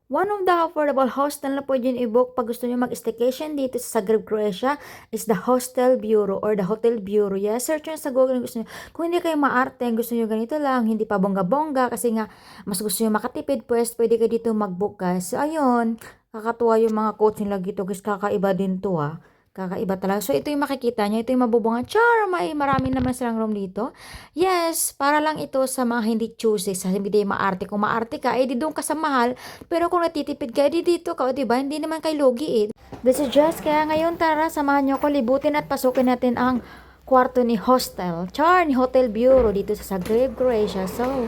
One of the affordable hostel na pwede nyo i-book pag gusto nyo mag-staycation dito sa Zagreb, Croatia is the Hostel Bureau or the Hotel Bureau. Yes, search nyo sa Google kung gusto nyo. Kung hindi kayo maarte, gusto nyo ganito lang, hindi pa bongga-bongga kasi nga mas gusto nyo makatipid, pues pwede kayo dito mag-book guys. So, ayun, kakatuwa yung mga quotes nila dito guys, kakaiba din to ah. Kakaiba talaga. So, ito yung makikita niya. Ito yung mabubungan. Char! Marami naman silang room dito. Yes, para lang ito sa mga hindi choosy, sa hindi maarte. Kung maarte ka, di doon ka sa mahal. Pero kung natitipid ka, dito ka, o diba? Hindi naman kay lugi eh. This is just, kaya ngayon tara, samahan nyo ko, libutin at pasukin natin ang kwarto ni Hostel. Char! Ni Hotel Bureau dito sa Zagreb, Croatia. So,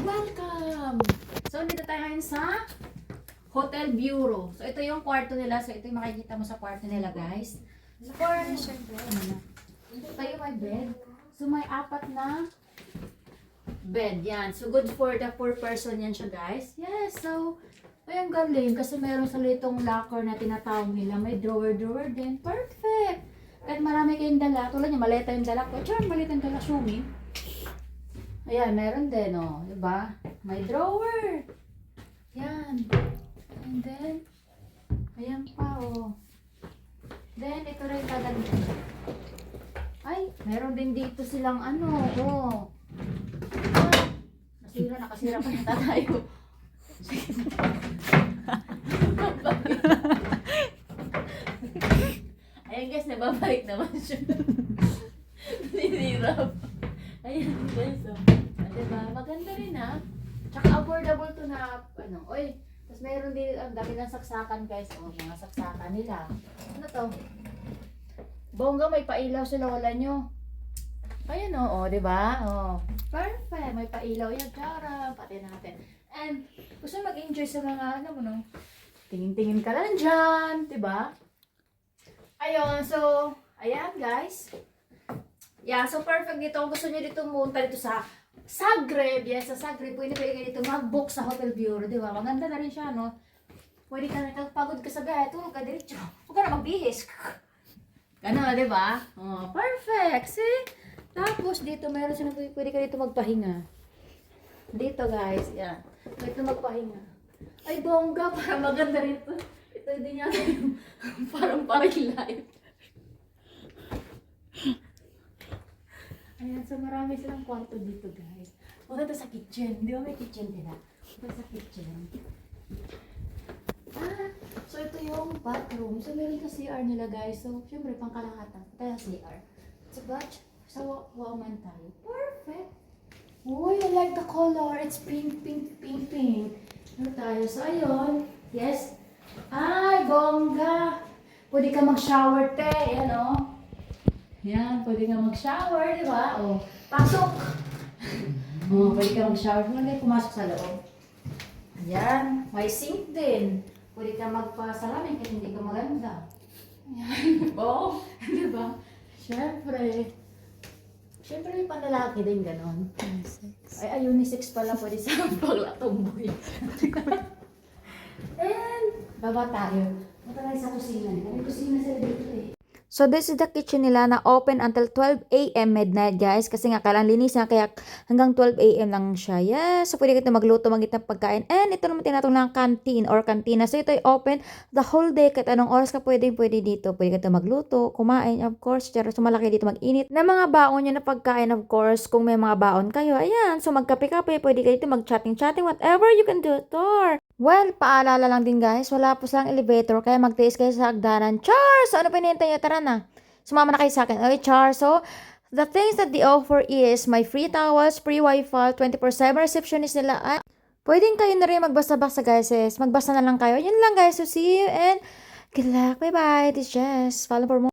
welcome! So, dito tayo ngayon sa Hotel Bureau. So, ito yung kwarto nila. So, ito yung makikita mo sa kwarto nila, guys. So, ito tayo may bed. So, may 4 na bed. Yan. So, good for the 4 person yan siya, guys. Yes. So, ay, ang galing. Kasi meron sa litong locker na tinatawag nila. May drawer din. Perfect! Kahit marami kayong dala. Tulad niya, maleta yung dala ko. Diyan, maleta yung dala. Sumi. Ayan, meron din, oh. Diba? May drawer. Yan. And then, ayan pa, oh. Then, ito rin kaganda. Ay, meron din dito silang ano, oh. Ah, nakasira pa yata tayo. Ayan guys, nababalik naman siya. Ninirap. Ayan guys, oh. Diba? Maganda rin, ha? Tsaka affordable to na, ano, oy. Tapos mayroon din, ang dami ng saksakan guys. O, mga saksakan nila. Ano to? Bongga, may pailaw sa lola nyo. Ayan o, diba? O, perfect. May pailaw yan. Tara, pati natin. And, gusto mag-enjoy sa mga, ano mo no? Tingin-tingin ka lang dyan. Diba? Ayun, so, ayan guys. Yeah, so perfect dito. Kung gusto nyo dito munta dito sa Zagreb, yes, sa Zagreb, pwede kayo dito mag-book sa Hotel Bureau, di ba? Maganda na rin siya, no? Pwede ka na, pagod ka sa biyahe, tulog ka diretso. Huwag ka na magbihis. Gano'n, di ba? Oh, perfect. See? Tapos, dito, mayroon siya, pwede ka dito magpahinga. Dito, guys, yan. Dito magpahinga. Ay, bongga, para maganda rin ito. Ito din yan, parang light. Ayan, so marami silang kwarto dito, guys. Punta sa kitchen. Di ba may kitchen nila? Punta sa kitchen. Ah, so ito yung bathroom. So meron sa CR nila, guys. So, syempre, pangkalahatan. Punta sa CR. So, batch, sa woman tayo. Perfect! Uy, I like the color. It's pink. Ano tayo? So, ayun. Yes. Ay, bongga! Pwede ka mag-shower, te. Ayan, oh. Yan, pwede ka mag-shower, di ba? O, pasok! O, pwede ka mag-shower. Pwede pumasok sa loob. Yan, may sink din. Pwede ka magpasalamin kasi hindi ka maganda. Yan. O, di ba? Siyempre. Siyempre may panlalaki din ganon. Ay, unisex pala pwede sa paglatomboy. And, baba tayo. Punta tayo sa kusina. May kusina sila dito eh. So, this is the kitchen nila na open until 12 a.m. midnight, guys. Kasi nga, kailangan linis na, kaya hanggang 12 a.m. lang siya. Yes, so pwede kita magluto, magit ng pagkain. And ito naman tinatawag ng canteen or cantina. So, ito ay open the whole day. Kahit anong oras ka pwede dito. Pwede kita magluto, kumain, of course. So, malaki dito mag-init. Na mga baon nyo na pagkain, of course, kung may mga baon kayo. Ayan, so magkape-kape, pwede kayo dito mag-chatting, whatever you can do. Tor! Well, paalala lang din guys, wala po silang elevator, kaya magtiis kayo sa hagdanan. Char! So, ano pinintay nyo? Tara na. Sumama na kayo sa akin. Okay, Char. So, the things that they offer is my free towels, free wifi, 24/7 receptionist nila. Ay, pwedeng kayo na rin magbasa-basa guys. Magbasa na lang kayo. Yun lang guys. So, see you and good luck. Bye-bye. This is Jess. Follow for more.